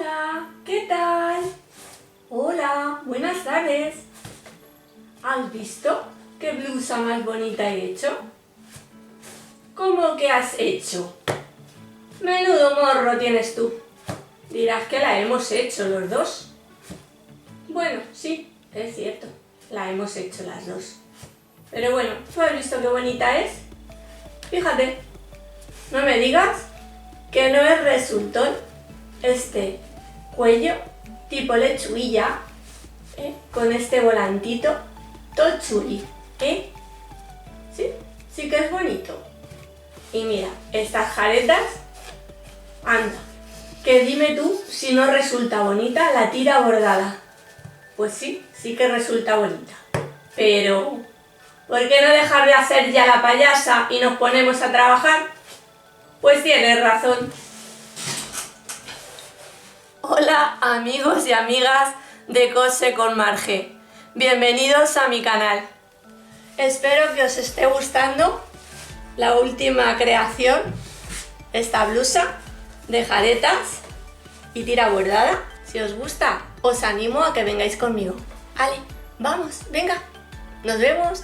Hola, ¿qué tal? Hola, buenas tardes. ¿Has visto qué blusa más bonita he hecho? ¿Cómo que has hecho? Menudo morro tienes tú. Dirás que la hemos hecho los dos. Bueno, sí, es cierto, la hemos hecho las dos. Pero bueno, ¿tú has visto qué bonita es? Fíjate, no me digas que no es resultón este cuello tipo lechuguilla, con este volantito todo chuli, Sí, sí que es bonito. Y mira, estas jaretas, anda, que dime tú si no resulta bonita la tira bordada. Pues sí, sí que resulta bonita. Pero, ¿por qué no dejar de hacer ya la payasa y nos ponemos a trabajar? Pues tienes razón. Hola amigos y amigas de Cose con Marge. Bienvenidos a mi canal. Espero que os esté gustando la última creación, esta blusa de jaretas y tira bordada. Si os gusta, os animo a que vengáis conmigo. Ale, vamos, venga, nos vemos.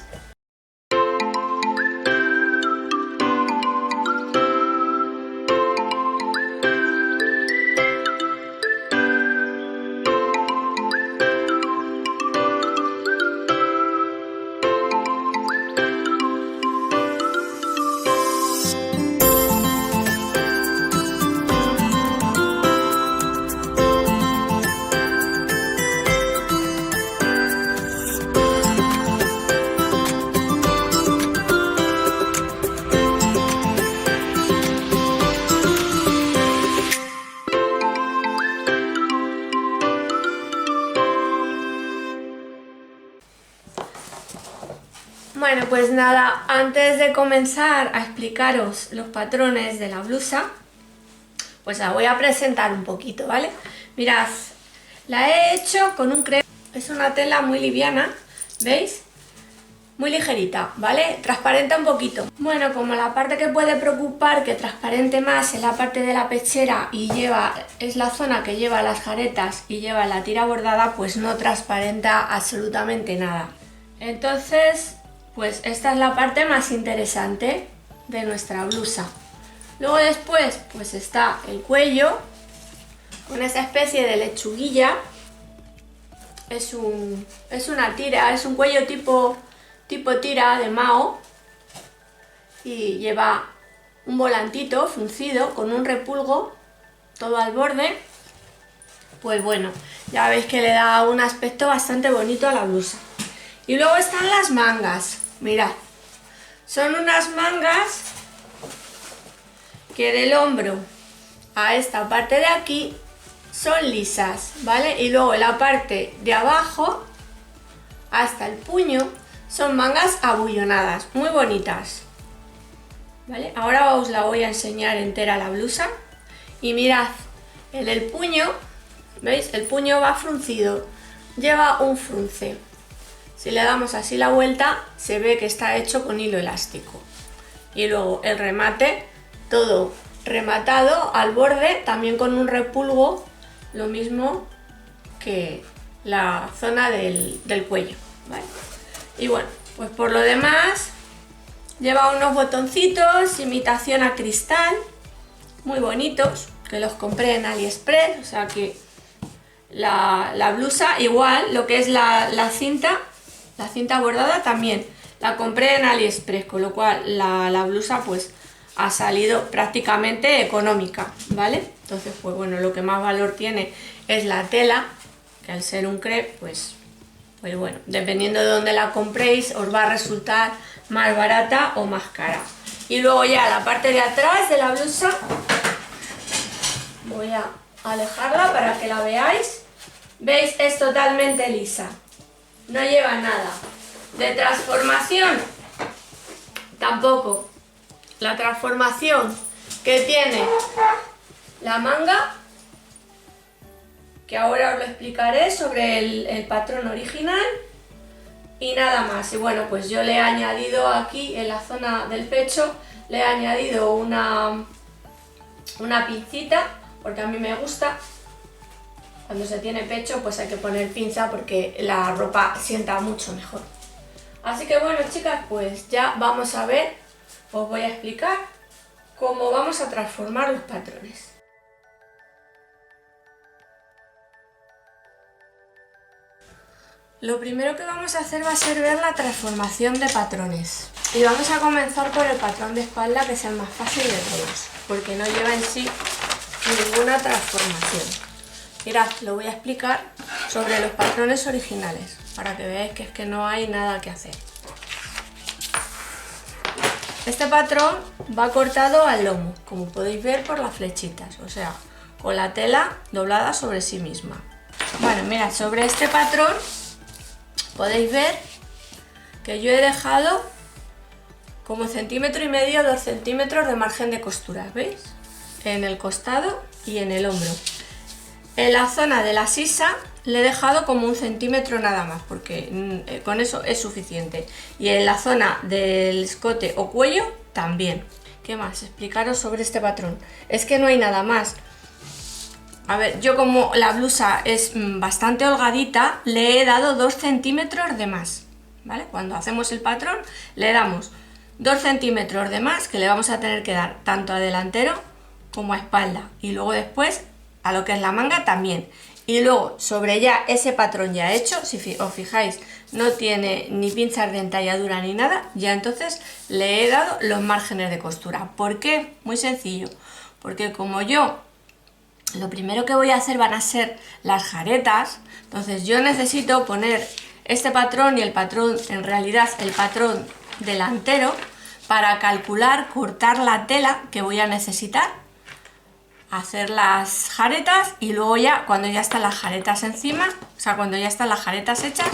Bueno, pues nada, antes de comenzar a explicaros los patrones de la blusa, pues la voy a presentar un poquito, ¿vale? Mirad, la he hecho con un crepe, es una tela muy liviana, ¿veis? Muy ligerita, ¿vale? Transparenta un poquito. Bueno, como la parte que puede preocupar que transparente más es la parte de la pechera y es la zona que lleva las jaretas y lleva la tira bordada, pues no transparenta absolutamente nada. Entonces, pues esta es la parte más interesante de nuestra blusa. Luego después, pues está el cuello, con esa especie de lechuguilla. Es una tira, es un cuello tipo tira de Mao. Y lleva un volantito fruncido con un repulgo todo al borde. Pues bueno, ya veis que le da un aspecto bastante bonito a la blusa. Y luego están las mangas, mirad, son unas mangas que del hombro a esta parte de aquí son lisas, ¿vale? Y luego en la parte de abajo hasta el puño son mangas abullonadas, muy bonitas, ¿vale? Ahora os la voy a enseñar entera la blusa y mirad, en el puño, ¿veis? El puño va fruncido, lleva un frunce. Si le damos así la vuelta, se ve que está hecho con hilo elástico. Y luego el remate, todo rematado al borde, también con un repulgo, lo mismo que la zona del cuello, ¿vale? Y bueno, pues por lo demás, lleva unos botoncitos, imitación a cristal, muy bonitos, que los compré en AliExpress, o sea que la blusa igual, lo que es la cinta bordada también la compré en AliExpress, con lo cual la blusa pues ha salido prácticamente económica, ¿vale? Entonces pues bueno, lo que más valor tiene es la tela, que al ser un crepe pues bueno, dependiendo de dónde la compréis os va a resultar más barata o más cara. Y luego ya la parte de atrás de la blusa, voy a alejarla para que la veáis. ¿Veis? Es totalmente lisa, no lleva nada de transformación, tampoco. La transformación que tiene la manga, que ahora os lo explicaré sobre el patrón original, y nada más. Y bueno, pues yo le he añadido aquí en la zona del pecho, le he añadido una pincita, porque a mí me gusta, Cuando se tiene pecho pues hay que poner pinza porque la ropa sienta mucho mejor. Así que bueno, chicas, pues ya vamos a ver, os voy a explicar cómo vamos a transformar los patrones. Lo primero que vamos a hacer va a ser ver la transformación de patrones. Y vamos a comenzar por el patrón de espalda, que es el más fácil de todos, porque no lleva en sí ninguna transformación. Mirad, lo voy a explicar sobre los patrones originales, para que veáis que es que no hay nada que hacer. Este patrón va cortado al lomo, como podéis ver por las flechitas, o sea, con la tela doblada sobre sí misma. Bueno, mirad, sobre este patrón podéis ver que yo he dejado como 1,5 centímetros, 2 centímetros de margen de costura, ¿veis? En el costado y en el hombro. En la zona de la sisa le he dejado como 1 centímetro nada más, porque con eso es suficiente. Y en la zona del escote o cuello también. ¿Qué más? Explicaros sobre este patrón. Es que no hay nada más. A ver, yo como la blusa es bastante holgadita, le he dado 2 centímetros de más, ¿vale? Cuando hacemos el patrón le damos 2 centímetros de más que le vamos a tener que dar tanto a delantero como a espalda. Y luego después a lo que es la manga también. Y luego sobre ya ese patrón ya hecho, si os fijáis, no tiene ni pinzas de entalladura ni nada, ya entonces le he dado los márgenes de costura. ¿Por qué? Muy sencillo, porque como yo lo primero que voy a hacer van a ser las jaretas, entonces yo necesito poner este patrón y el patrón, en realidad el patrón delantero, para calcular, cortar la tela que voy a necesitar, hacer las jaretas y luego ya cuando ya están las jaretas encima, o sea cuando ya están las jaretas hechas,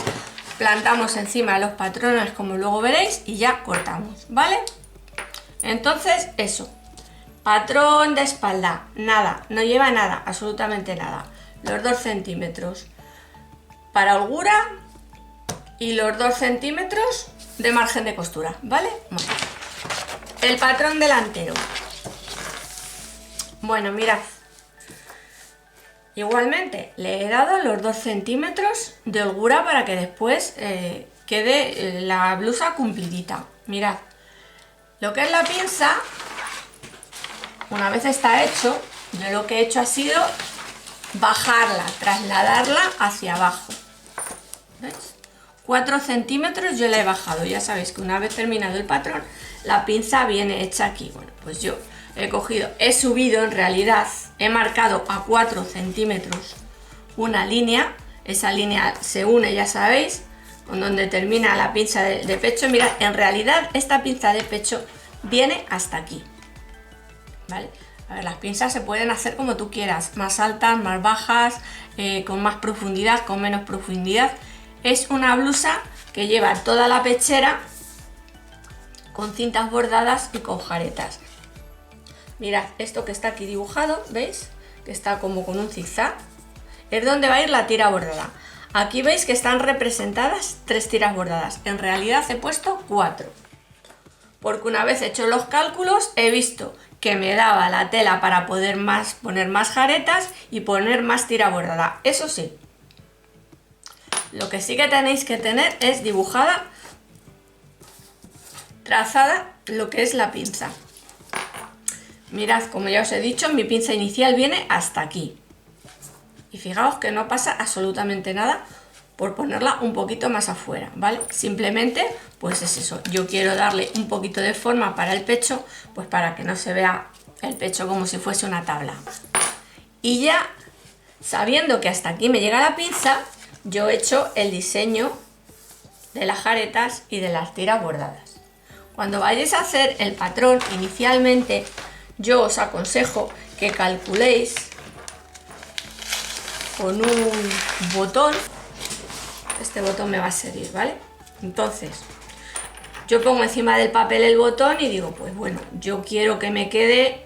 plantamos encima los patrones como luego veréis y ya cortamos, ¿vale? Entonces eso. Patrón de espalda, nada, no lleva nada, absolutamente nada. Los 2 centímetros para holgura y los 2 centímetros de margen de costura, ¿vale? Bueno. El patrón delantero. Bueno, mirad. Igualmente le he dado los 2 centímetros de holgura para que después quede la blusa cumplidita. Mirad. Lo que es la pinza, una vez está hecho, yo lo que he hecho ha sido bajarla, trasladarla hacia abajo. ¿Ves? 4 centímetros yo la he bajado. Ya sabéis que una vez terminado el patrón, la pinza viene hecha aquí. Bueno, pues yo he cogido, he subido en realidad, he marcado a 4 centímetros una línea. Esa línea se une, ya sabéis, con donde termina la pinza de pecho. Mirad, en realidad esta pinza de pecho viene hasta aquí. ¿Vale? A ver, las pinzas se pueden hacer como tú quieras, más altas, más bajas, con más profundidad, con menos profundidad. Es una blusa que lleva toda la pechera con cintas bordadas y con jaretas. Mirad, esto que está aquí dibujado, ¿veis? Que está como con un zigzag, es donde va a ir la tira bordada. Aquí veis que están representadas 3 tiras bordadas, en realidad he puesto 4. Porque una vez hecho los cálculos he visto que me daba la tela para poder poner más jaretas y poner más tira bordada. Eso sí, lo que sí que tenéis que tener es dibujada, trazada, lo que es la pinza. Mirad, como ya os he dicho, mi pinza inicial viene hasta aquí. Y fijaos que no pasa absolutamente nada por ponerla un poquito más afuera, ¿vale? Simplemente, pues es eso, yo quiero darle un poquito de forma para el pecho, pues para que no se vea el pecho como si fuese una tabla. Y ya, sabiendo que hasta aquí me llega la pinza, yo he hecho el diseño de las jaretas y de las tiras bordadas. Cuando vayáis a hacer el patrón inicialmente, yo os aconsejo que calculéis con un botón. Este botón me va a servir, ¿vale? Entonces, yo pongo encima del papel el botón y digo, pues bueno, yo quiero que me quede,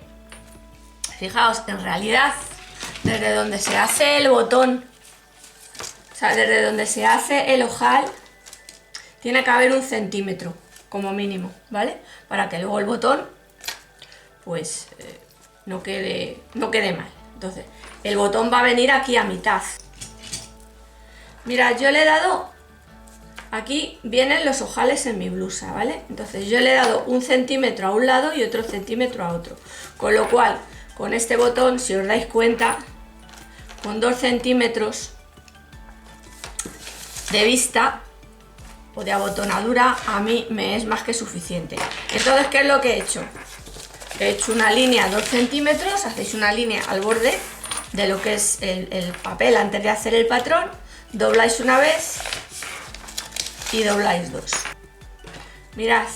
fijaos, en realidad, desde donde se hace el botón, o sea, desde donde se hace el ojal, tiene que haber 1 centímetro, como mínimo, ¿vale? Para que luego el botón, pues, no quede mal. Entonces, el botón va a venir aquí a mitad. Mira, yo le he dado, aquí vienen los ojales en mi blusa, ¿vale? Entonces yo le he dado 1 centímetro a un lado y otro centímetro a otro, con lo cual con este botón, si os dais cuenta, con 2 centímetros de vista o de abotonadura a mí me es más que suficiente. Entonces, ¿qué es lo que he hecho? He hecho una línea 2 centímetros, hacéis una línea al borde de lo que es el papel antes de hacer el patrón, dobláis una vez y dobláis dos. Mirad,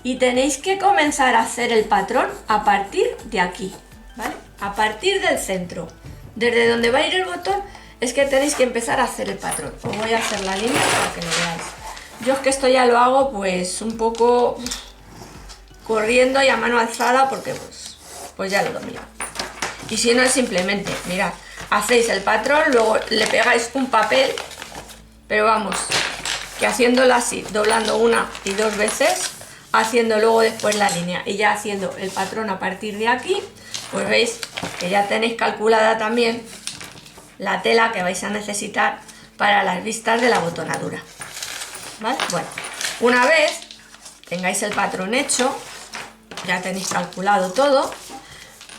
y tenéis que comenzar a hacer el patrón a partir de aquí, ¿vale? A partir del centro, desde donde va a ir el botón, es que tenéis que empezar a hacer el patrón. Os voy a hacer la línea para que lo veáis. Yo es que esto ya lo hago pues un poco corriendo y a mano alzada porque pues ya lo domino. Y si no es simplemente, mirad, hacéis el patrón, luego le pegáis un papel, pero vamos, que haciéndolo así, doblando una y dos veces, haciendo luego después la línea y ya haciendo el patrón a partir de aquí, pues veis que ya tenéis calculada también la tela que vais a necesitar para las vistas de la abotonadura, ¿vale? Bueno, una vez tengáis el patrón hecho, ya tenéis calculado todo,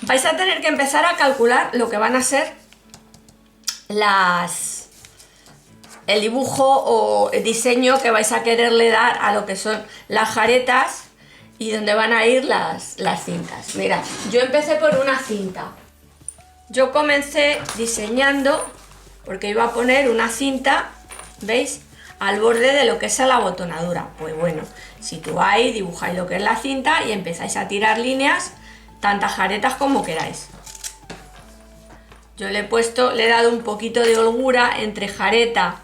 vais a tener que empezar a calcular lo que van a ser el dibujo o el diseño que vais a quererle dar a lo que son las jaretas y donde van a ir las cintas. Mirad, yo empecé por una cinta. Yo comencé diseñando porque iba a poner una cinta, ¿veis? Al borde de lo que es la abotonadura. Pues bueno, situáis, dibujáis lo que es la cinta y empezáis a tirar líneas, tantas jaretas como queráis. Yo le he dado un poquito de holgura entre jareta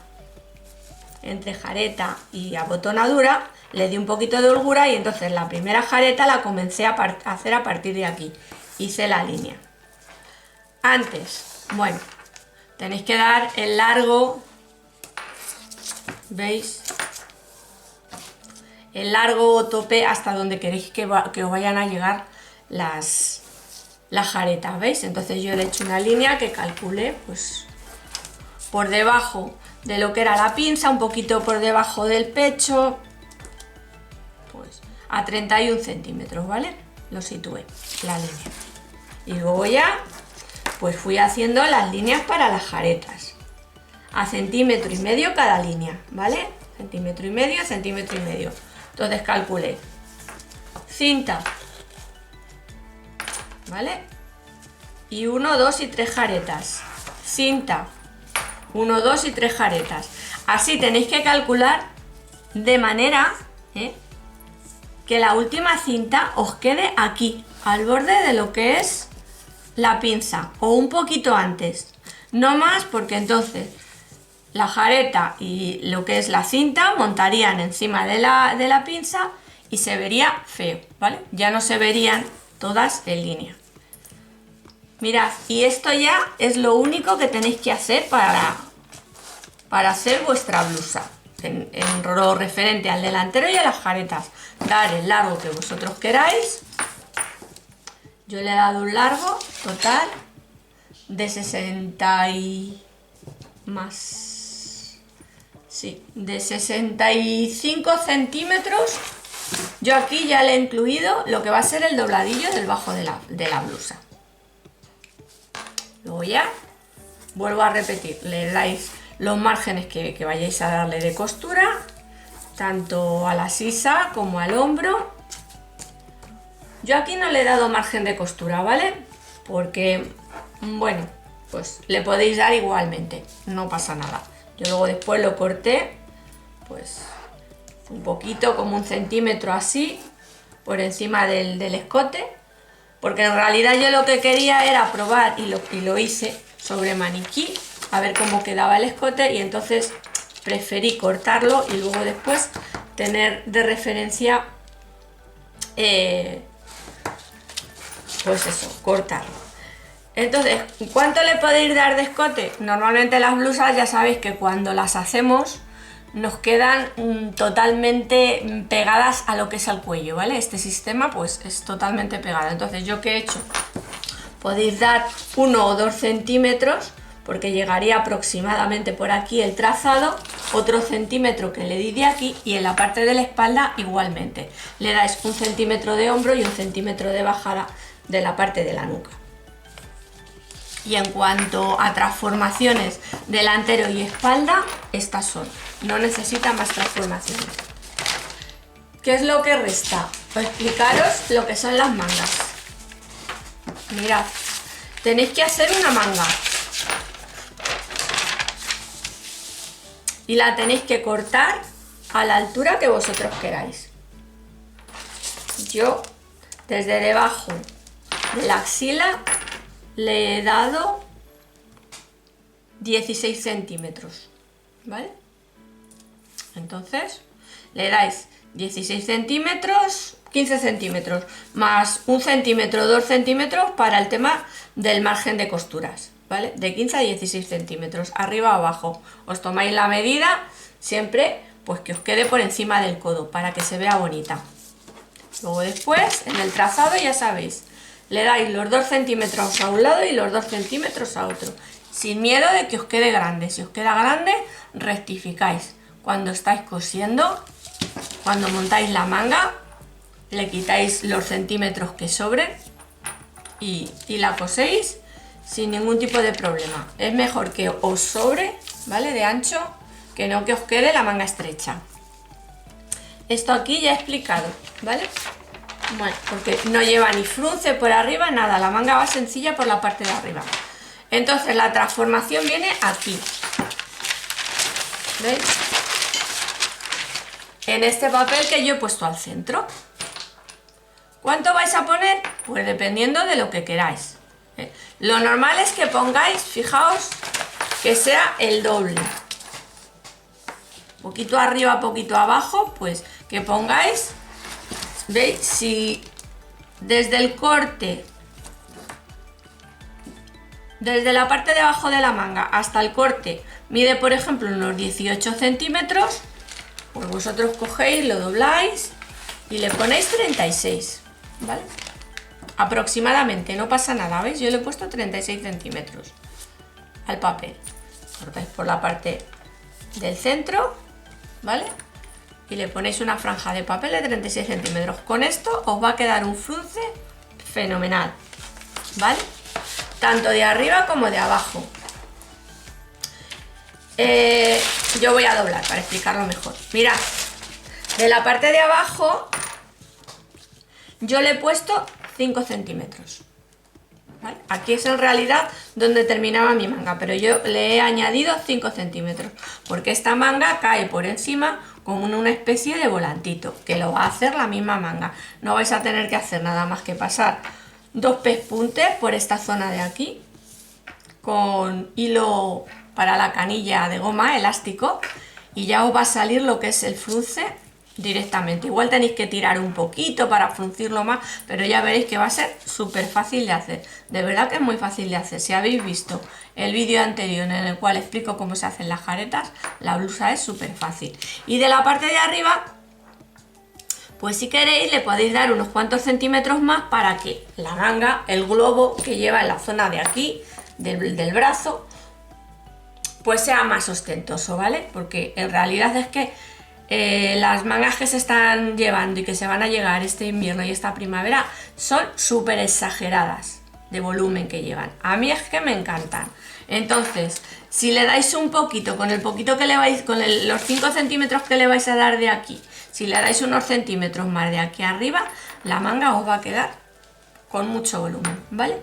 y abotonadura, le di un poquito de holgura y entonces la primera jareta la comencé a hacer a partir de aquí. Hice la línea. Antes, bueno, tenéis que dar el largo, ¿veis? El largo tope hasta donde queréis que os vayan a llegar las jaretas, ¿veis? Entonces yo le he hecho una línea que calculé pues por debajo de lo que era la pinza, un poquito por debajo del pecho, pues a 31 centímetros, ¿vale? Lo situé, la línea. Y luego ya pues fui haciendo las líneas para las jaretas a 1,5 cm cada línea, ¿vale? 1,5 cm, 1,5 cm. Entonces calculé cinta, ¿vale? Y 1, 2 y 3 jaretas. Cinta, 1, 2 y 3 jaretas. Así tenéis que calcular de manera que la última cinta os quede aquí, al borde de lo que es la pinza, o un poquito antes. No más, porque entonces la jareta y lo que es la cinta montarían encima de la pinza y se vería feo, ¿vale? Ya no se verían todas en línea. Mirad, y esto ya es lo único que tenéis que hacer para hacer vuestra blusa. En lo referente al delantero y a las jaretas, dar el largo que vosotros queráis. Yo le he dado un largo total de 65 centímetros. Yo aquí ya le he incluido lo que va a ser el dobladillo del bajo de la blusa. Luego ya vuelvo a repetir, le dais los márgenes que vayáis a darle de costura, tanto a la sisa como al hombro. Yo aquí no le he dado margen de costura, ¿vale? Porque, bueno, pues le podéis dar igualmente, no pasa nada. Yo luego después lo corté, pues un poquito, como 1 centímetro así, por encima del escote, porque en realidad yo lo que quería era probar, y lo hice sobre maniquí, a ver cómo quedaba el escote, y entonces preferí cortarlo y luego después tener de referencia pues eso, cortarlo. Entonces, ¿cuánto le podéis dar de escote? Normalmente las blusas ya sabéis que cuando las hacemos nos quedan totalmente pegadas a lo que es el cuello, ¿vale? Este sistema pues es totalmente pegado. Entonces, ¿yo qué he hecho? podéis dar 1 o 2 centímetros, porque llegaría aproximadamente por aquí el trazado, otro centímetro que le di de aquí, y en la parte de la espalda igualmente. Le dais 1 centímetro de hombro y 1 centímetro de bajada de la parte de la nuca. Y en cuanto a transformaciones delantero y espalda, estas son. No necesita más transformaciones. ¿Qué es lo que resta? Pues explicaros lo que son las mangas. Mirad, tenéis que hacer una manga. Y la tenéis que cortar a la altura que vosotros queráis. Yo, desde debajo de la axila, le he dado 16 centímetros, ¿vale? Entonces, le dais 16 centímetros, 15 centímetros, más 1 centímetro, 2 centímetros para el tema del margen de costuras, ¿vale? De 15 a 16 centímetros, arriba o abajo. Os tomáis la medida, siempre pues que os quede por encima del codo, para que se vea bonita. Luego después, en el trazado ya sabéis, le dais los 2 centímetros a un lado y los 2 centímetros a otro, sin miedo de que os quede grande. Si os queda grande, rectificáis. Cuando estáis cosiendo, cuando montáis la manga, le quitáis los centímetros que sobren y la coséis sin ningún tipo de problema. Es mejor que os sobre, ¿vale?, de ancho, que no que os quede la manga estrecha. Esto aquí ya he explicado, ¿vale? Bueno, porque no lleva ni frunce por arriba, nada, la manga va sencilla por la parte de arriba. Entonces la transformación viene aquí, ¿veis? En este papel que yo he puesto al centro. ¿Cuánto vais a poner? Pues dependiendo de lo que queráis. Lo normal es que pongáis, fijaos, que sea el doble. Poquito arriba, poquito abajo, pues que pongáis. ¿Veis? Si desde el corte, desde la parte de abajo de la manga hasta el corte, mide por ejemplo unos 18 centímetros, pues vosotros cogéis, lo dobláis y le ponéis 36, ¿vale? Aproximadamente, no pasa nada, ¿veis? Yo le he puesto 36 centímetros al papel. Cortáis por la parte del centro, ¿vale? Y le ponéis una franja de papel de 36 centímetros. Con esto os va a quedar un frunce fenomenal, ¿vale? Tanto de arriba como de abajo. Yo voy a doblar para explicarlo mejor. Mirad, de la parte de abajo yo le he puesto 5 centímetros, ¿vale? Aquí es en realidad donde terminaba mi manga, pero yo le he añadido 5 centímetros porque esta manga cae por encima como una especie de volantito, que lo va a hacer la misma manga. No vais a tener que hacer nada más que pasar 2 pespuntes por esta zona de aquí con hilo para la canilla de goma elástico y ya os va a salir lo que es el frunce directamente. Igual tenéis que tirar un poquito para fruncirlo más, pero ya veréis que va a ser súper fácil de hacer. De verdad que es muy fácil de hacer. Si habéis visto el vídeo anterior en el cual explico cómo se hacen las caretas, la blusa es súper fácil. Y de la parte de arriba, pues si queréis le podéis dar unos cuantos centímetros más para que la manga, el globo que lleva en la zona de aquí del brazo, pues sea más ostentoso, ¿vale? Porque en realidad es que las mangas que se están llevando y que se van a llegar este invierno y esta primavera son súper exageradas de volumen que llevan. A mí es que me encantan. Entonces, si le dais un poquito, con el poquito que le vais, con los 5 centímetros que le vais a dar de aquí, si le dais unos centímetros más de aquí arriba, la manga os va a quedar con mucho volumen, ¿vale?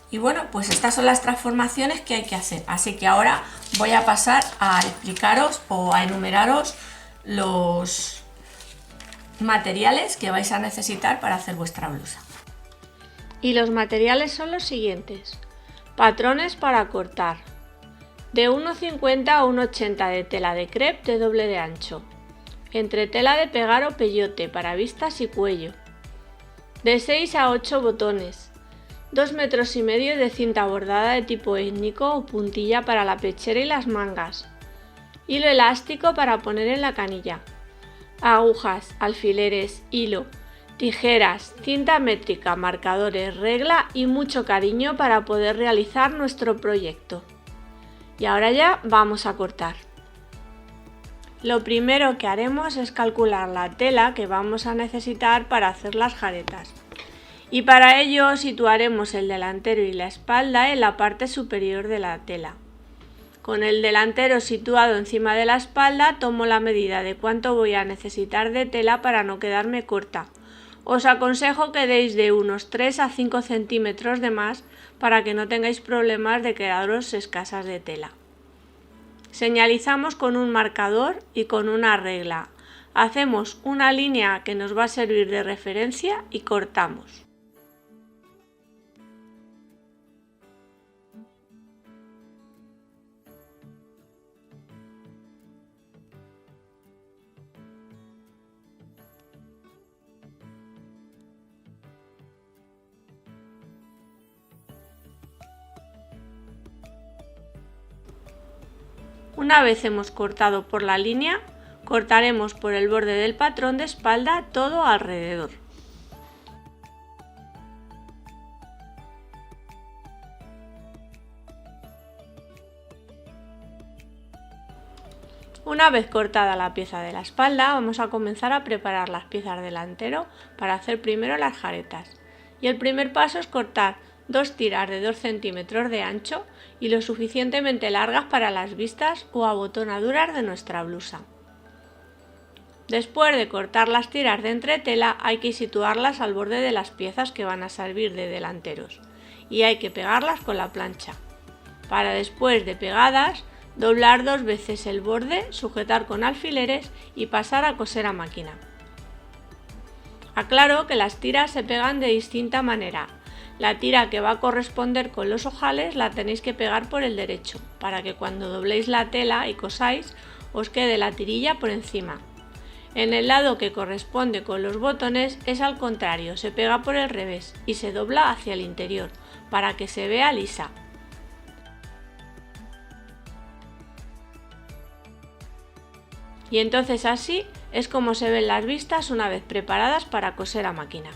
Y bueno, pues estas son las transformaciones que hay que hacer. Así que ahora voy a pasar a explicaros o a enumeraros los materiales que vais a necesitar para hacer vuestra blusa. Y los materiales son los siguientes: patrones para cortar, de 1,50 a 1,80 de tela de crepe de doble de ancho, entre tela de pegar o peyote para vistas y cuello, de 6 a 8 botones, 2,5 metros de cinta bordada de tipo étnico o puntilla para la pechera y las mangas, hilo elástico para poner en la canilla, agujas, alfileres, hilo, tijeras, cinta métrica, marcadores, regla y mucho cariño para poder realizar nuestro proyecto. Y ahora ya vamos a cortar. Lo primero que haremos es calcular la tela que vamos a necesitar para hacer las jaretas. Y para ello situaremos el delantero y la espalda en la parte superior de la tela. Con el delantero situado encima de la espalda tomo la medida de cuánto voy a necesitar de tela para no quedarme corta. Os aconsejo que deis de unos 3 a 5 centímetros de más para que no tengáis problemas de quedaros escasas de tela. Señalizamos con un marcador y con una regla. Hacemos una línea que nos va a servir de referencia y cortamos. Una vez hemos cortado por la línea, cortaremos por el borde del patrón de espalda todo alrededor. Una vez cortada la pieza de la espalda, vamos a comenzar a preparar las piezas delantero para hacer primero las jaretas. Y el primer paso es cortar 2 tiras de 2 centímetros de ancho y lo suficientemente largas para las vistas o abotonaduras de nuestra blusa. Después de cortar las tiras de entretela hay que situarlas al borde de las piezas que van a servir de delanteros y hay que pegarlas con la plancha. Para después de pegadas, doblar 2 veces el borde, sujetar con alfileres y pasar a coser a máquina. Aclaro que las tiras se pegan de distinta manera. La tira que va a corresponder con los ojales la tenéis que pegar por el derecho, para que cuando dobléis la tela y cosáis os quede la tirilla por encima. En el lado que corresponde con los botones es al contrario, se pega por el revés y se dobla hacia el interior, para que se vea lisa. Y entonces así es como se ven las vistas una vez preparadas para coser a máquina.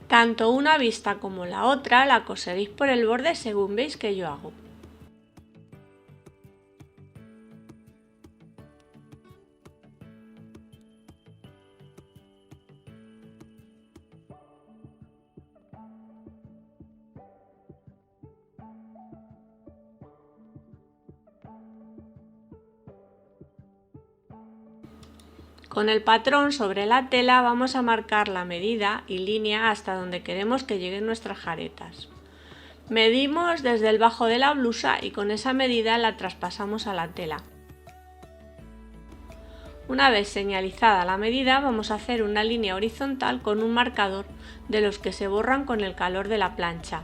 Tanto una vista como la otra la coseréis por el borde según veis que yo hago. Con el patrón sobre la tela vamos a marcar la medida y línea hasta donde queremos que lleguen nuestras jaretas. Medimos desde el bajo de la blusa y con esa medida la traspasamos a la tela. Una vez señalizada la medida vamos a hacer una línea horizontal con un marcador de los que se borran con el calor de la plancha.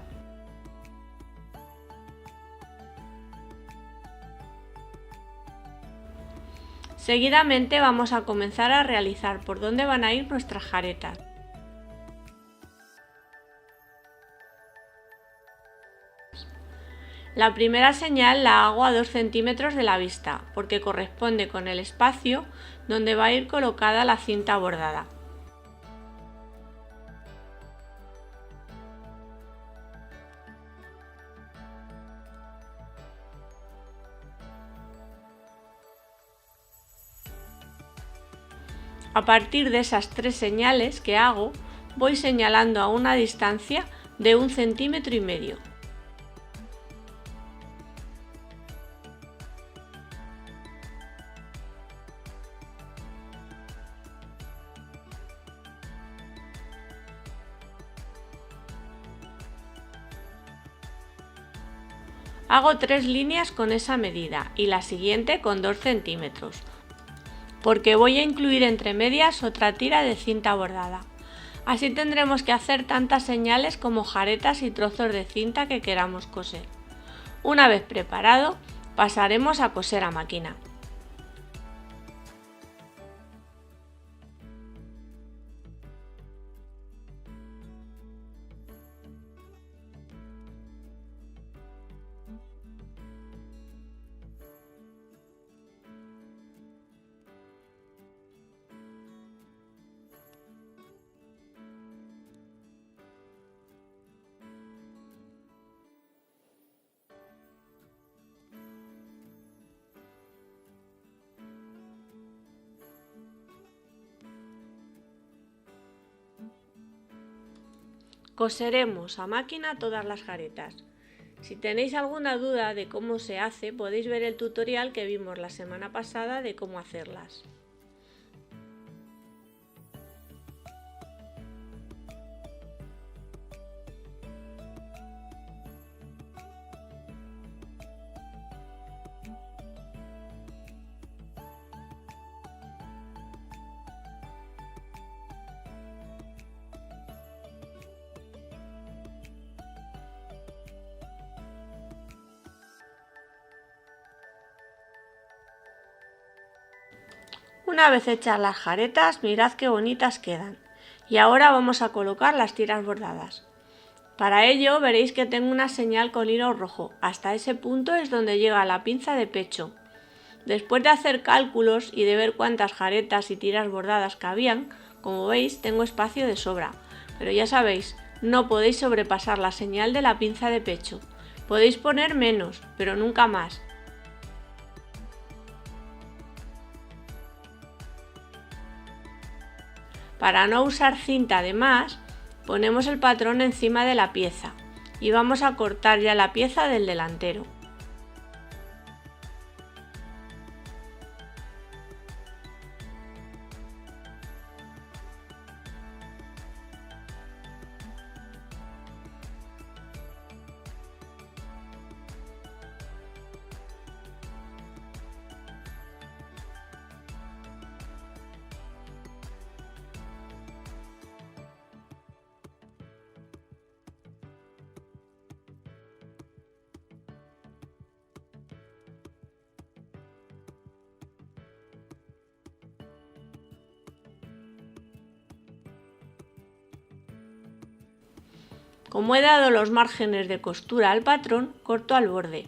Seguidamente vamos a comenzar a realizar por dónde van a ir nuestras jaretas. La primera señal la hago a 2 centímetros de la vista, porque corresponde con el espacio donde va a ir colocada la cinta bordada. A partir de esas 3 señales que hago, voy señalando a una distancia de 1,5 centímetros. Hago 3 líneas con esa medida y la siguiente con 2 centímetros. Porque voy a incluir entre medias otra tira de cinta bordada. Así tendremos que hacer tantas señales como jaretas y trozos de cinta que queramos coser. Una vez preparado, pasaremos a coser a máquina. Coseremos a máquina todas las jaretas. Si tenéis alguna duda de cómo se hace, podéis ver el tutorial que vimos la semana pasada de cómo hacerlas. Una vez hechas las jaretas, mirad qué bonitas quedan. Y ahora vamos a colocar las tiras bordadas. Para ello veréis que tengo una señal con hilo rojo. Hasta ese punto es donde llega la pinza de pecho. Después de hacer cálculos y de ver cuántas jaretas y tiras bordadas cabían, como veis tengo espacio de sobra. Pero ya sabéis, no podéis sobrepasar la señal de la pinza de pecho. Podéis poner menos, pero nunca más. Para no usar cinta de más, ponemos el patrón encima de la pieza y vamos a cortar ya la pieza del delantero. Como he dado los márgenes de costura al patrón, corto al borde.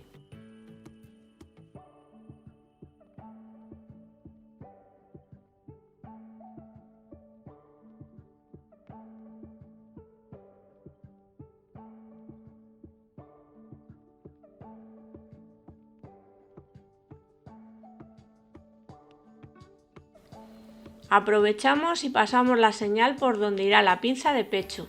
Aprovechamos y pasamos la señal por donde irá la pinza de pecho.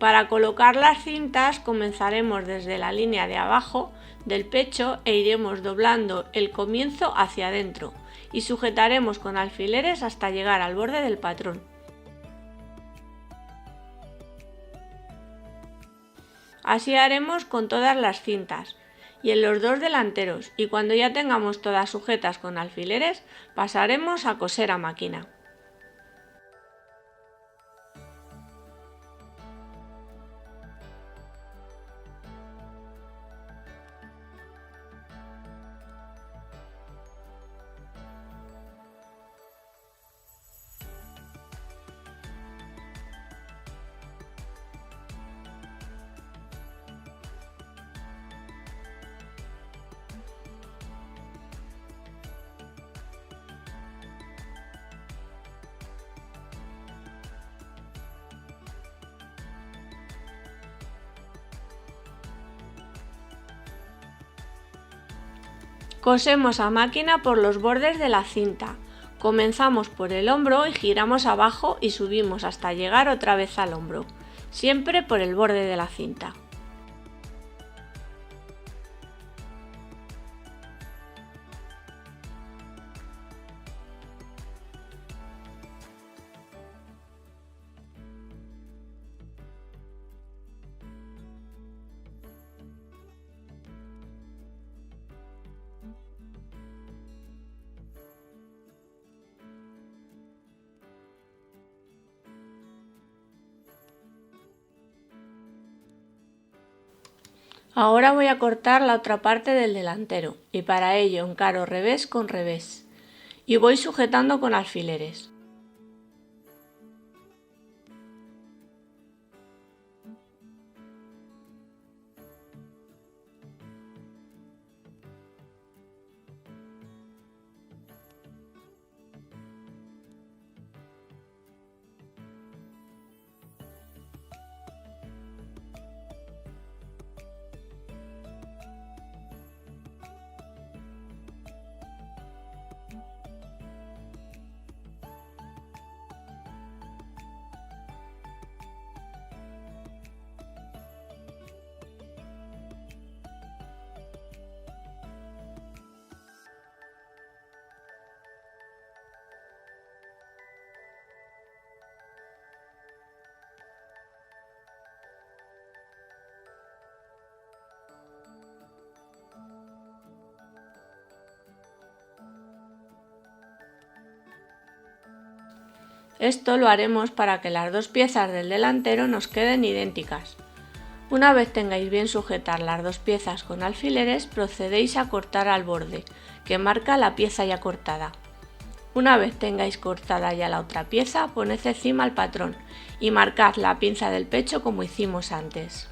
Para colocar las cintas comenzaremos desde la línea de abajo del pecho e iremos doblando el comienzo hacia adentro y sujetaremos con alfileres hasta llegar al borde del patrón. Así haremos con todas las cintas y en los dos delanteros, y cuando ya tengamos todas sujetas con alfileres pasaremos a coser a máquina. Cosemos a máquina por los bordes de la cinta. Comenzamos por el hombro y giramos abajo y subimos hasta llegar otra vez al hombro, siempre por el borde de la cinta. Ahora voy a cortar la otra parte del delantero y para ello encaro revés con revés y voy sujetando con alfileres. Esto lo haremos para que las dos piezas del delantero nos queden idénticas. Una vez tengáis bien sujetar las dos piezas con alfileres, procedéis a cortar al borde, que marca la pieza ya cortada. Una vez tengáis cortada ya la otra pieza, poned encima el patrón y marcad la pinza del pecho como hicimos antes.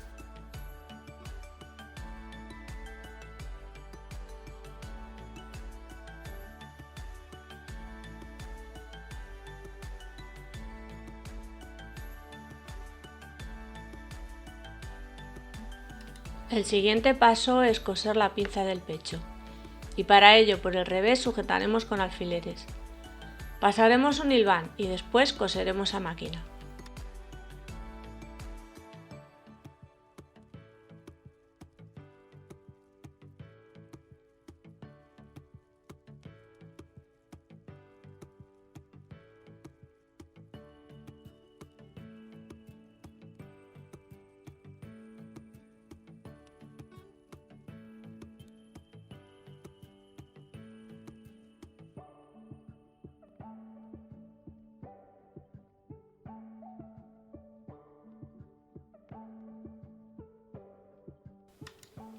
El siguiente paso es coser la pinza del pecho y para ello por el revés sujetaremos con alfileres. Pasaremos un hilván y después coseremos a máquina.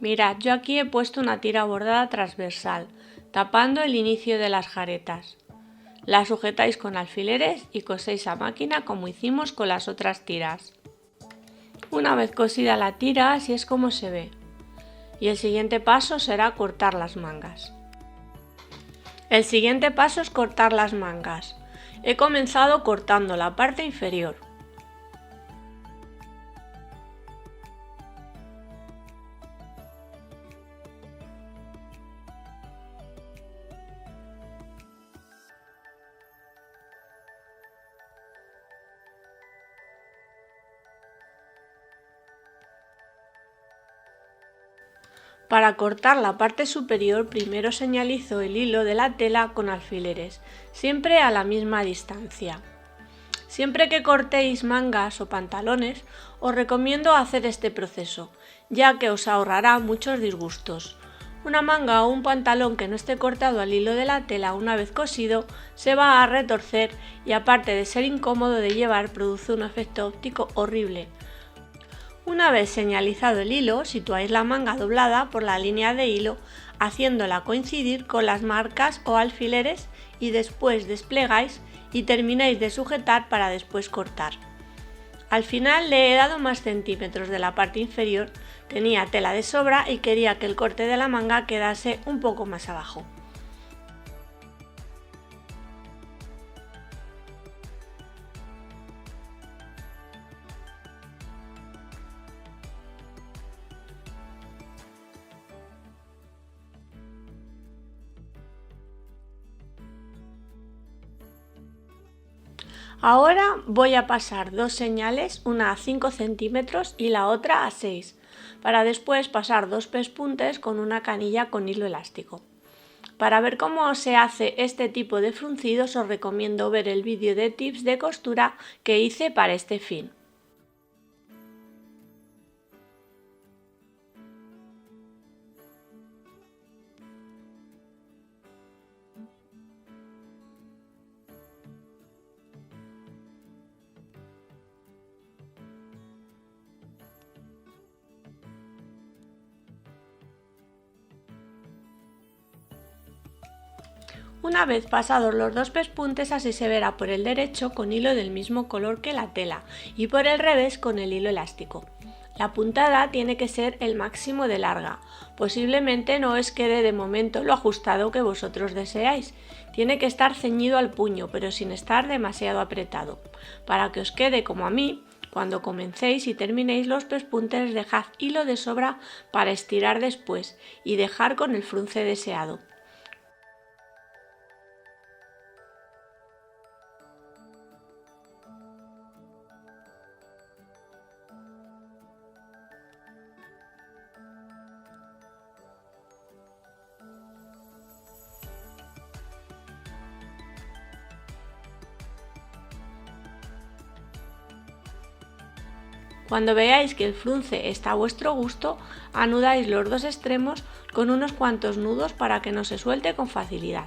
Mirad, yo aquí he puesto una tira bordada transversal, tapando el inicio de las jaretas. La sujetáis con alfileres y coséis a máquina como hicimos con las otras tiras. Una vez cosida la tira, así es como se ve. Y el siguiente paso será cortar las mangas. El siguiente paso es cortar las mangas. He comenzado cortando la parte inferior. Para cortar la parte superior primero señalizo el hilo de la tela con alfileres, siempre a la misma distancia. Siempre que cortéis mangas o pantalones, os recomiendo hacer este proceso, ya que os ahorrará muchos disgustos. Una manga o un pantalón que no esté cortado al hilo de la tela una vez cosido se va a retorcer y aparte de ser incómodo de llevar produce un efecto óptico horrible. Una vez señalizado el hilo, situáis la manga doblada por la línea de hilo, haciéndola coincidir con las marcas o alfileres y después desplegáis y termináis de sujetar para después cortar. Al final le he dado más centímetros de la parte inferior, tenía tela de sobra y quería que el corte de la manga quedase un poco más abajo. Ahora voy a pasar dos señales, una a 5 centímetros y la otra a 6, para después pasar dos pespuntes con una canilla con hilo elástico. Para ver cómo se hace este tipo de fruncidos os recomiendo ver el vídeo de tips de costura que hice para este fin. Una vez pasados los dos pespuntes, así se verá por el derecho con hilo del mismo color que la tela y por el revés con el hilo elástico. La puntada tiene que ser el máximo de larga, posiblemente no os quede de momento lo ajustado que vosotros deseáis, tiene que estar ceñido al puño pero sin estar demasiado apretado. Para que os quede como a mí, cuando comencéis y terminéis los pespuntes dejad hilo de sobra para estirar después y dejar con el frunce deseado. Cuando veáis que el frunce está a vuestro gusto, anudáis los dos extremos con unos cuantos nudos para que no se suelte con facilidad.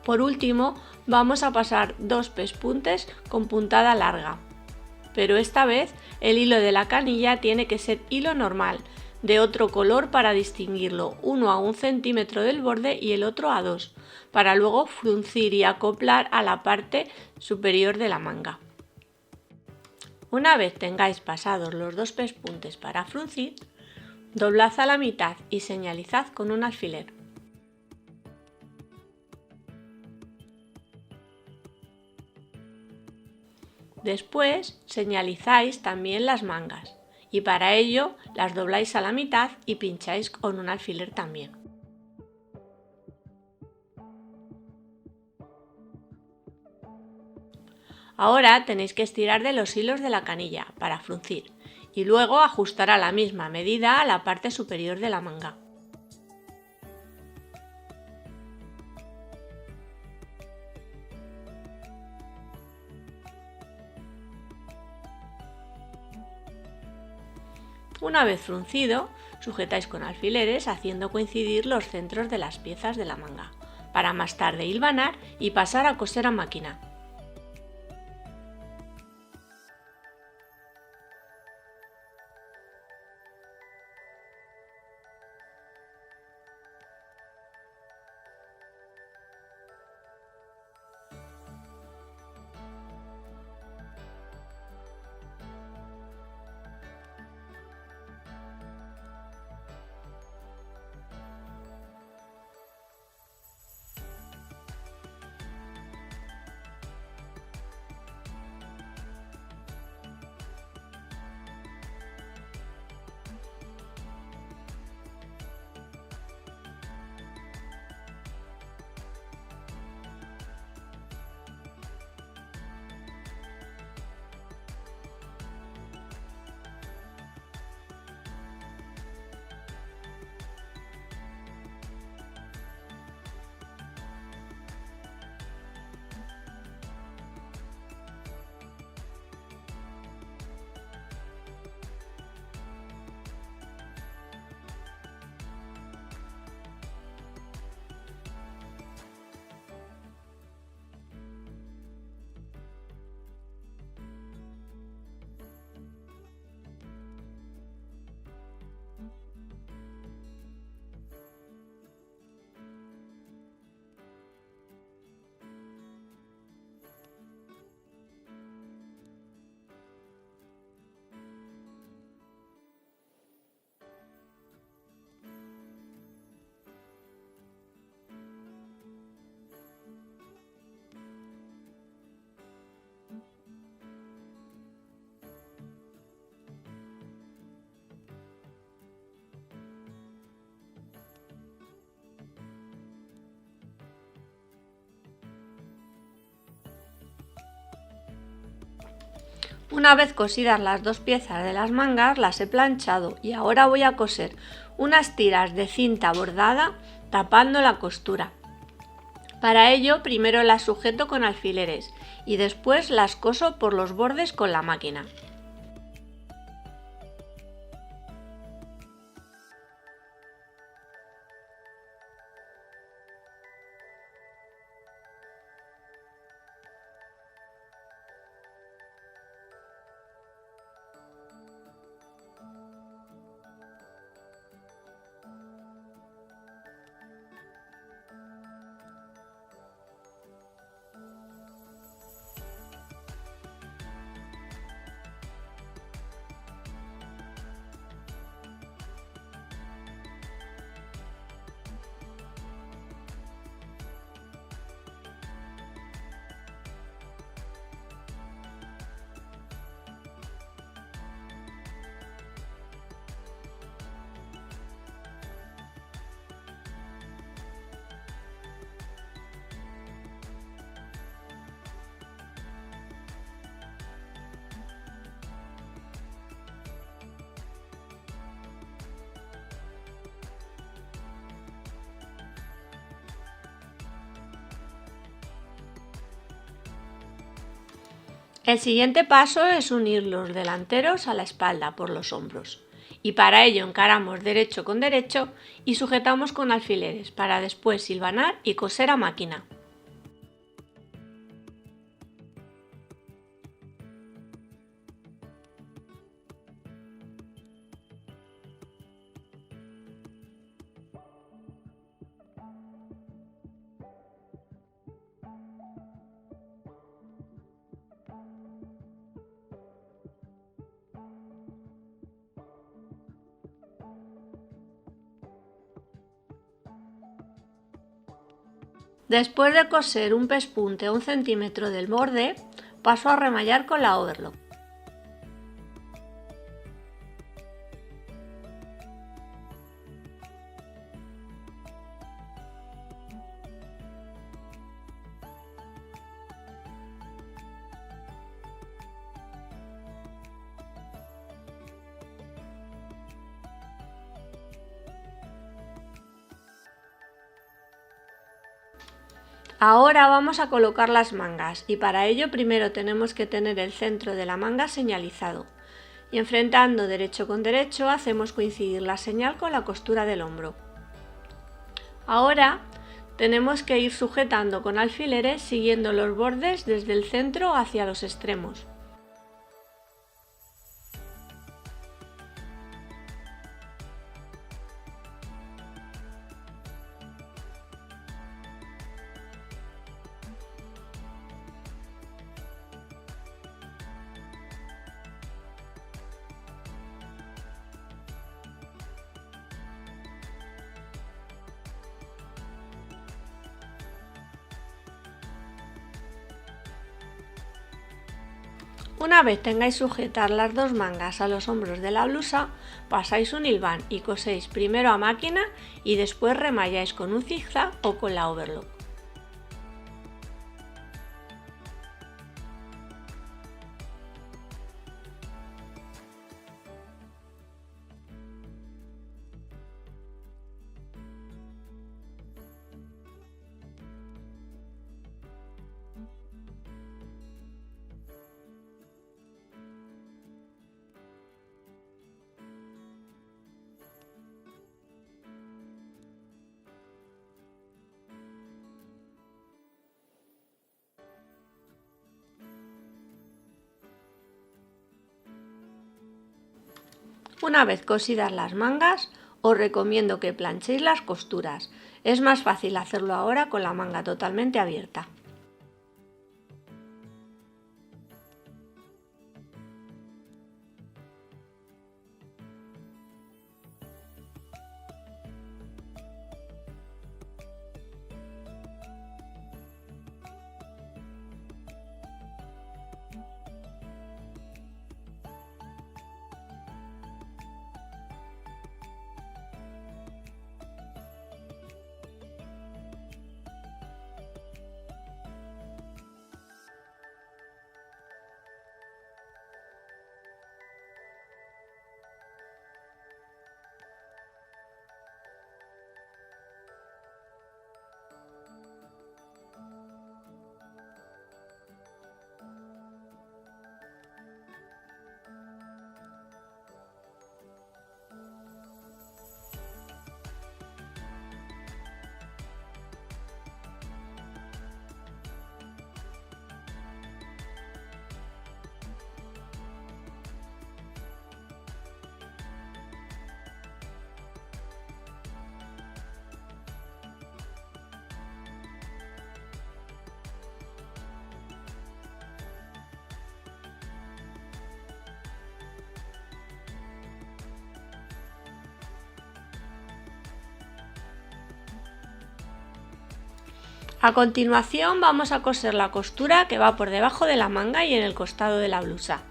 Por último, vamos a pasar 2 pespuntes con puntada larga, pero esta vez el hilo de la canilla tiene que ser hilo normal, de otro color para distinguirlo, uno a 1 centímetro del borde y el otro a 2, para luego fruncir y acoplar a la parte superior de la manga. Una vez tengáis pasados los 2 pespuntes para fruncir, doblad a la mitad y señalizad con un alfiler. Después señalizáis también las mangas y para ello las dobláis a la mitad y pincháis con un alfiler también. Ahora tenéis que estirar de los hilos de la canilla para fruncir y luego ajustar a la misma medida a la parte superior de la manga. Una vez fruncido, sujetáis con alfileres haciendo coincidir los centros de las piezas de la manga, para más tarde hilvanar y pasar a coser a máquina. Una vez cosidas las 2 piezas de las mangas, las he planchado y ahora voy a coser unas tiras de cinta bordada tapando la costura. Para ello, primero las sujeto con alfileres y después las coso por los bordes con la máquina. El siguiente paso es unir los delanteros a la espalda por los hombros y para ello encaramos derecho con derecho y sujetamos con alfileres para después hilvanar y coser a máquina. Después de coser un pespunte a 1 centímetro del borde, paso a remallar con la overlock. Ahora vamos a colocar las mangas y para ello primero tenemos que tener el centro de la manga señalizado y enfrentando derecho con derecho hacemos coincidir la señal con la costura del hombro. Ahora tenemos que ir sujetando con alfileres siguiendo los bordes desde el centro hacia los extremos. Una vez tengáis sujetas las dos mangas a los hombros de la blusa, pasáis un hilván y coséis primero a máquina y después remalláis con un zigzag o con la overlock. Una vez cosidas las mangas, os recomiendo que planchéis las costuras. Es más fácil hacerlo ahora con la manga totalmente abierta. A continuación vamos a coser la costura que va por debajo de la manga y en el costado de la blusa.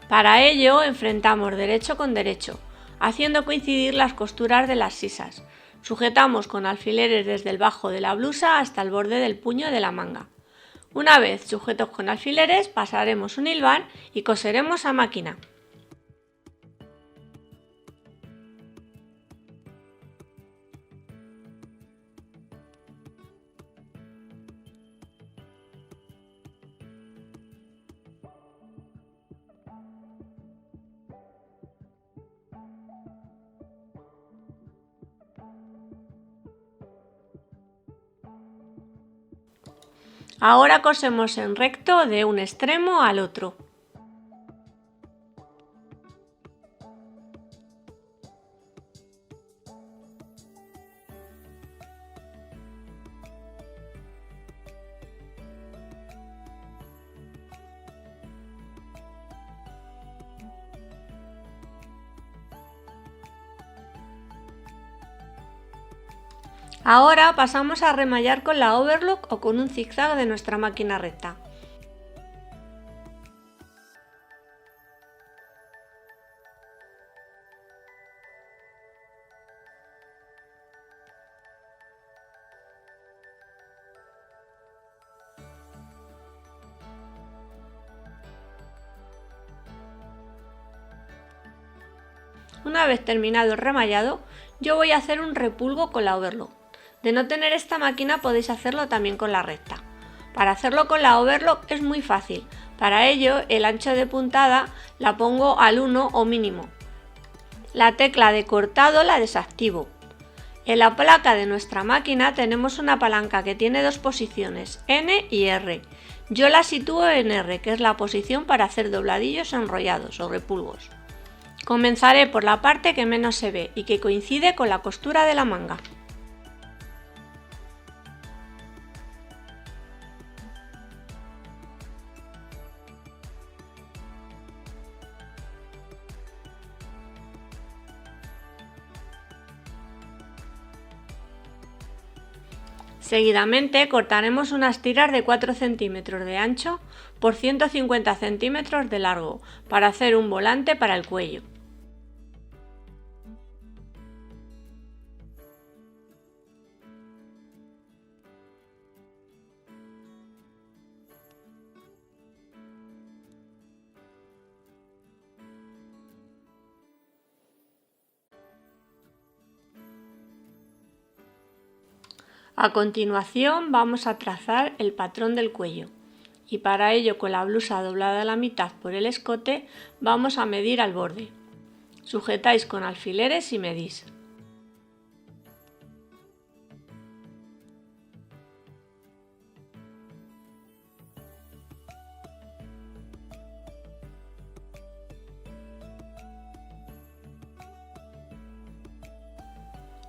Para ello enfrentamos derecho con derecho, haciendo coincidir las costuras de las sisas. Sujetamos con alfileres desde el bajo de la blusa hasta el borde del puño de la manga. Una vez sujetos con alfileres pasaremos un hilván y coseremos a máquina. Ahora cosemos en recto de un extremo al otro. Ahora pasamos a remallar con la overlock o con un zigzag de nuestra máquina recta. Una vez terminado el remallado, yo voy a hacer un repulgo con la overlock. De no tener esta máquina podéis hacerlo también con la recta. Para hacerlo con la overlock es muy fácil. Para ello, el ancho de puntada la pongo al 1 o mínimo. La tecla de cortado la desactivo. En la placa de nuestra máquina tenemos una palanca que tiene dos posiciones, N y R. Yo la sitúo en R, que es la posición para hacer dobladillos enrollados o repulgos. Comenzaré por la parte que menos se ve y que coincide con la costura de la manga. Seguidamente cortaremos unas tiras de 4 centímetros de ancho por 150 centímetros de largo para hacer un volante para el cuello. A continuación vamos a trazar el patrón del cuello y para ello con la blusa doblada a la mitad por el escote vamos a medir al borde. Sujetáis con alfileres y medís.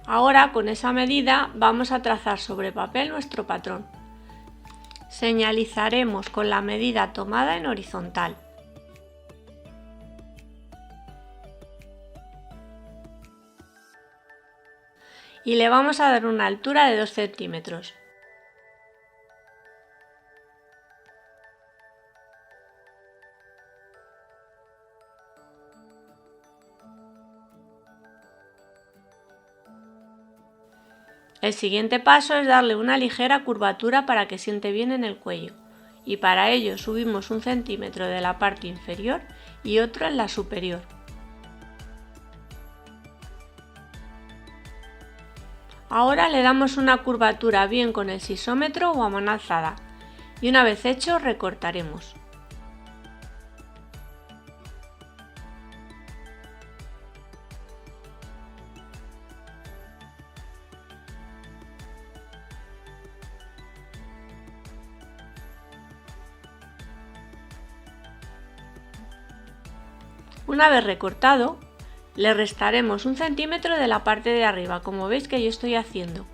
Ahora con esa medida vamos a trazar sobre papel nuestro patrón. Señalizaremos con la medida tomada en horizontal. Y le vamos a dar una altura de 2 centímetros. El siguiente paso es darle una ligera curvatura para que siente bien en el cuello y para ello subimos 1 centímetro de la parte inferior y otro en la superior. Ahora le damos una curvatura bien con el sisómetro o a mano alzada y una vez hecho recortaremos. Una vez recortado, le restaremos 1 centímetro de la parte de arriba, como veis que yo estoy haciendo.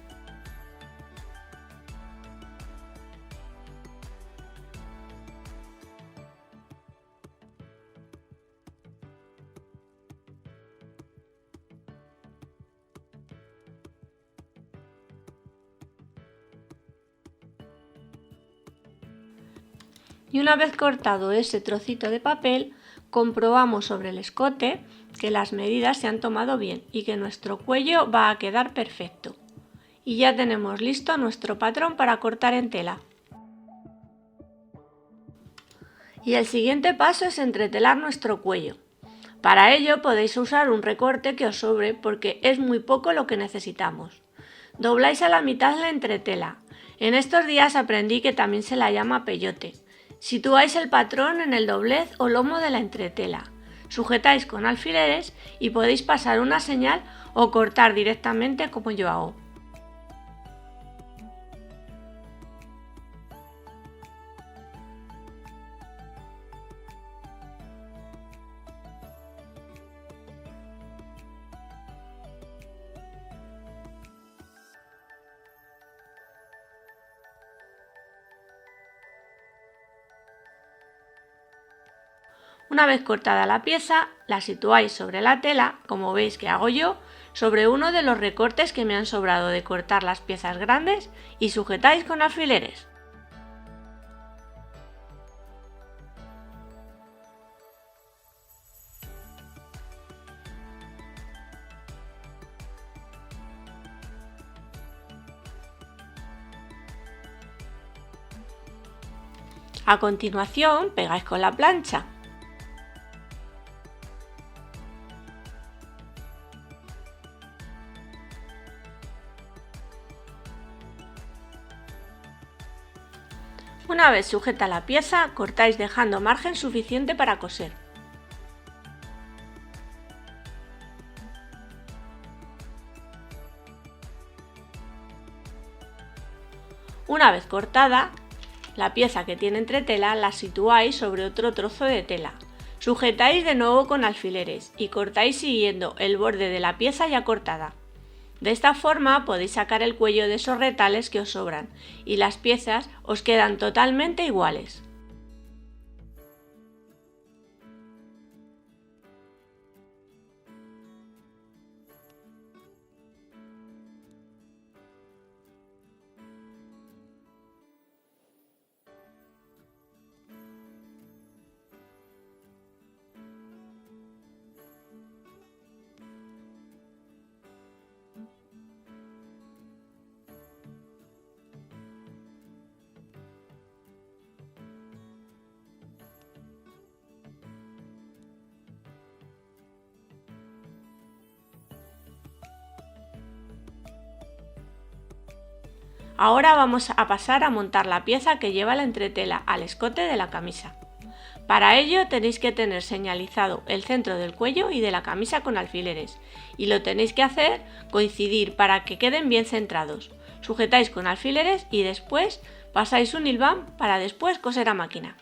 Y una vez cortado ese trocito de papel, comprobamos sobre el escote que las medidas se han tomado bien y que nuestro cuello va a quedar perfecto. Y ya tenemos listo nuestro patrón para cortar en tela. Y el siguiente paso es entretelar nuestro cuello. Para ello podéis usar un recorte que os sobre porque es muy poco lo que necesitamos. Dobláis a la mitad la entretela. En estos días aprendí que también se la llama peyote. Situáis el patrón en el doblez o lomo de la entretela. Sujetáis con alfileres y podéis pasar una señal o cortar directamente como yo hago. Una vez cortada la pieza, la situáis sobre la tela, como veis que hago yo, sobre uno de los recortes que me han sobrado de cortar las piezas grandes y sujetáis con alfileres. A continuación, pegáis con la plancha. Una vez sujeta la pieza, cortáis dejando margen suficiente para coser. Una vez cortada, la pieza que tiene entretela la situáis sobre otro trozo de tela. Sujetáis de nuevo con alfileres y cortáis siguiendo el borde de la pieza ya cortada. De esta forma podéis sacar el cuello de esos retales que os sobran y las piezas os quedan totalmente iguales. Ahora vamos a pasar a montar la pieza que lleva la entretela al escote de la camisa. Para ello tenéis que tener señalizado el centro del cuello y de la camisa con alfileres y lo tenéis que hacer coincidir para que queden bien centrados. Sujetáis con alfileres y después pasáis un hilván para después coser a máquina.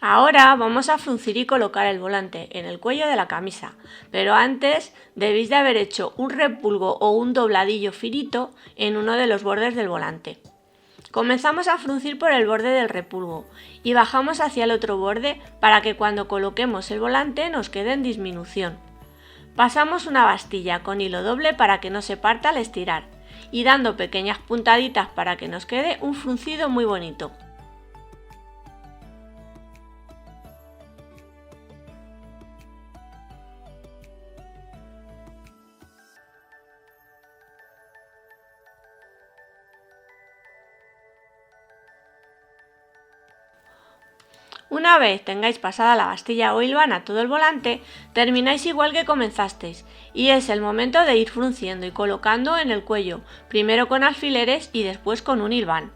Ahora vamos a fruncir y colocar el volante en el cuello de la camisa, pero antes debéis de haber hecho un repulgo o un dobladillo finito en uno de los bordes del volante. Comenzamos a fruncir por el borde del repulgo y bajamos hacia el otro borde para que cuando coloquemos el volante nos quede en disminución. Pasamos una bastilla con hilo doble para que no se parta al estirar y dando pequeñas puntaditas para que nos quede un fruncido muy bonito. Una vez tengáis pasada la bastilla o hilván a todo el volante, termináis igual que comenzasteis y es el momento de ir frunciendo y colocando en el cuello, primero con alfileres y después con un hilván.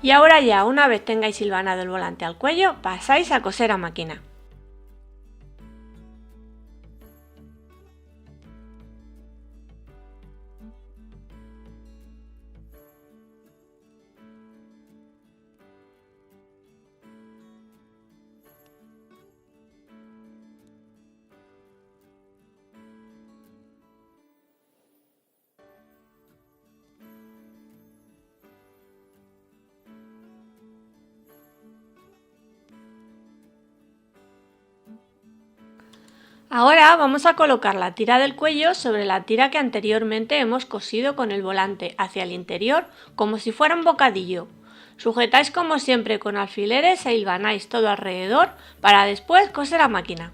Y ahora ya, una vez tengáis hilvanado el volante al cuello, pasáis a coser a máquina. Ahora vamos a colocar la tira del cuello sobre la tira que anteriormente hemos cosido con el volante hacia el interior como si fuera un bocadillo. Sujetáis como siempre con alfileres e hilvanáis todo alrededor para después coser a máquina.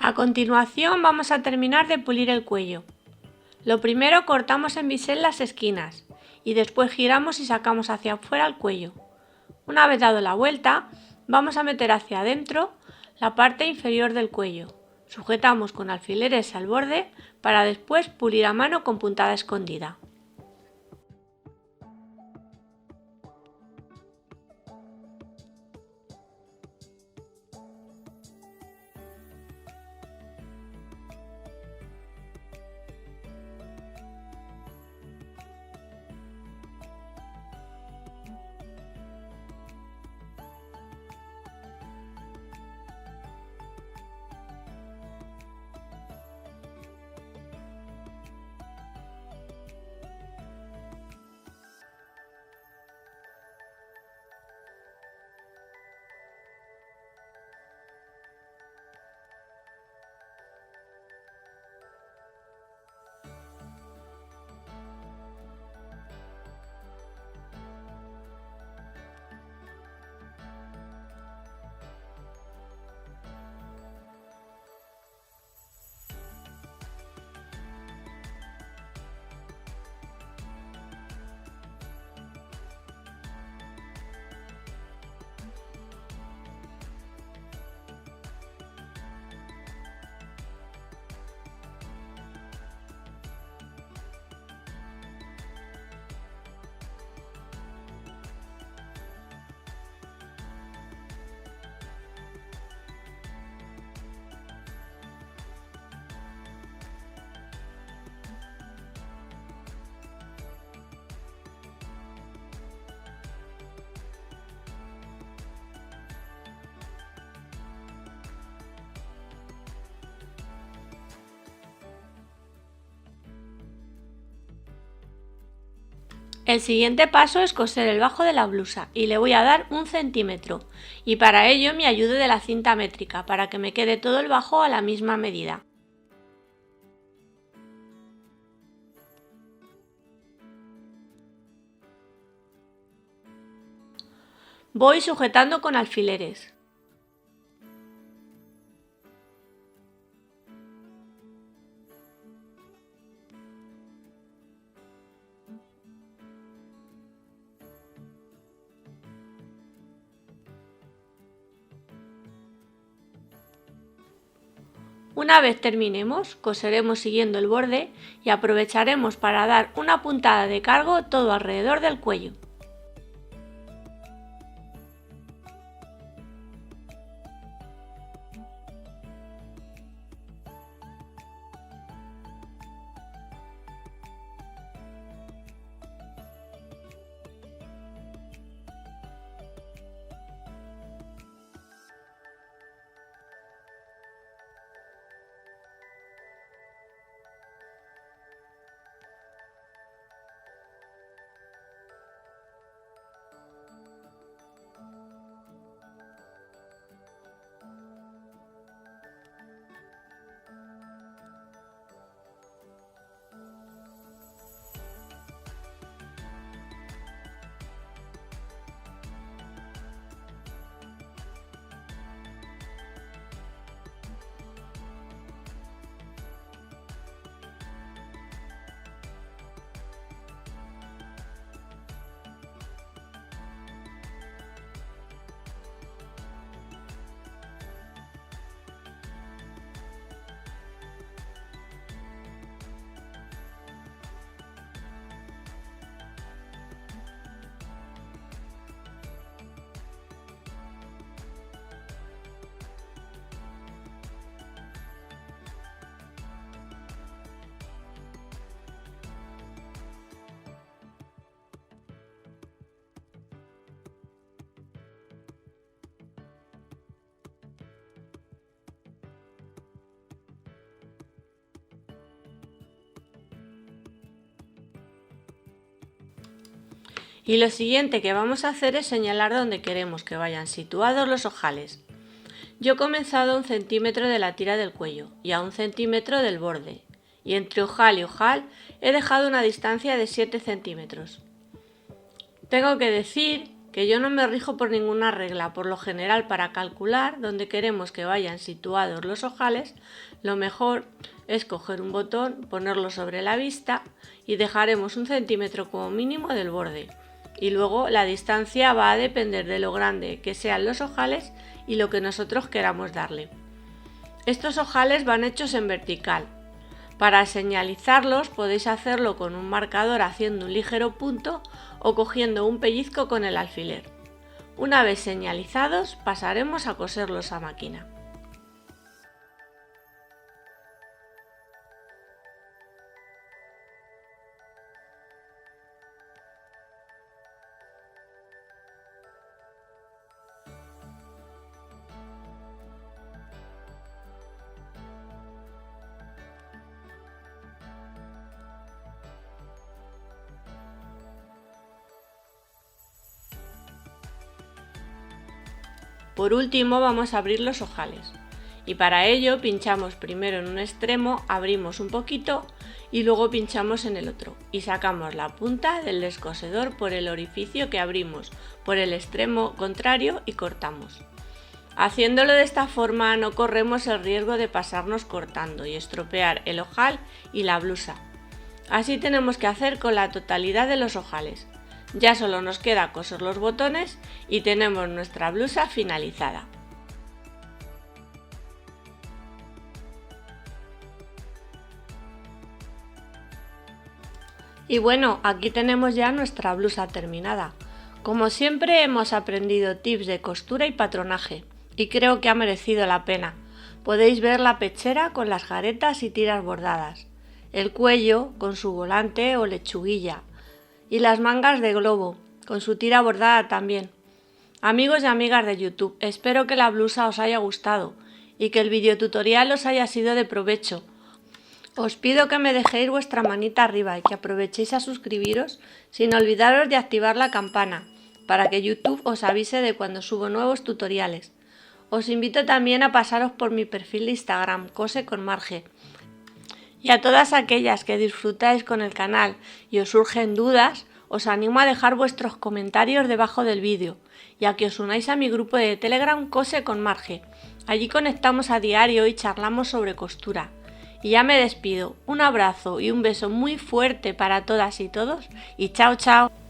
A continuación vamos a terminar de pulir el cuello. Lo primero cortamos en bisel las esquinas y después giramos y sacamos hacia afuera el cuello. Una vez dado la vuelta, vamos a meter hacia adentro la parte inferior del cuello. Sujetamos con alfileres al borde para después pulir a mano con puntada escondida. El siguiente paso es coser el bajo de la blusa y le voy a dar 1 centímetro y para ello me ayudo de la cinta métrica para que me quede todo el bajo a la misma medida. Voy sujetando con alfileres. Una vez terminemos, coseremos siguiendo el borde y aprovecharemos para dar una puntada de cargo todo alrededor del cuello. Y lo siguiente que vamos a hacer es señalar dónde queremos que vayan situados los ojales. Yo he comenzado a 1 centímetro de la tira del cuello y a 1 centímetro del borde, y entre ojal y ojal he dejado una distancia de 7 centímetros. Tengo que decir que yo no me rijo por ninguna regla. Por lo general, para calcular dónde queremos que vayan situados los ojales, lo mejor es coger un botón, ponerlo sobre la vista y dejaremos 1 centímetro como mínimo del borde. Y luego la distancia va a depender de lo grande que sean los ojales y lo que nosotros queramos darle. Estos ojales van hechos en vertical. Para señalizarlos podéis hacerlo con un marcador haciendo un ligero punto o cogiendo un pellizco con el alfiler. Una vez señalizados pasaremos a coserlos a máquina. Por último vamos a abrir los ojales y para ello pinchamos primero en un extremo, abrimos un poquito y luego pinchamos en el otro y sacamos la punta del descosedor por el orificio que abrimos por el extremo contrario y cortamos. Haciéndolo de esta forma no corremos el riesgo de pasarnos cortando y estropear el ojal y la blusa. Así tenemos que hacer con la totalidad de los ojales. Ya solo nos queda coser los botones y tenemos nuestra blusa finalizada. Y bueno, aquí tenemos ya nuestra blusa terminada. Como siempre hemos aprendido tips de costura y patronaje y creo que ha merecido la pena. Podéis ver la pechera con las garetas y tiras bordadas, el cuello con su volante o lechuguilla, y las mangas de globo, con su tira bordada también. Amigos y amigas de YouTube, espero que la blusa os haya gustado y que el videotutorial os haya sido de provecho. Os pido que me dejéis vuestra manita arriba y que aprovechéis a suscribiros sin olvidaros de activar la campana para que YouTube os avise de cuando subo nuevos tutoriales. Os invito también a pasaros por mi perfil de Instagram, Cose con Marge. Y a todas aquellas que disfrutáis con el canal y os surgen dudas, Os animo a dejar vuestros comentarios debajo del vídeo y a que os unáis a mi grupo de Telegram Cose con Marge. Allí conectamos a diario y charlamos sobre costura. Y ya me despido. Un abrazo y un beso muy fuerte para todas y todos y chao chao.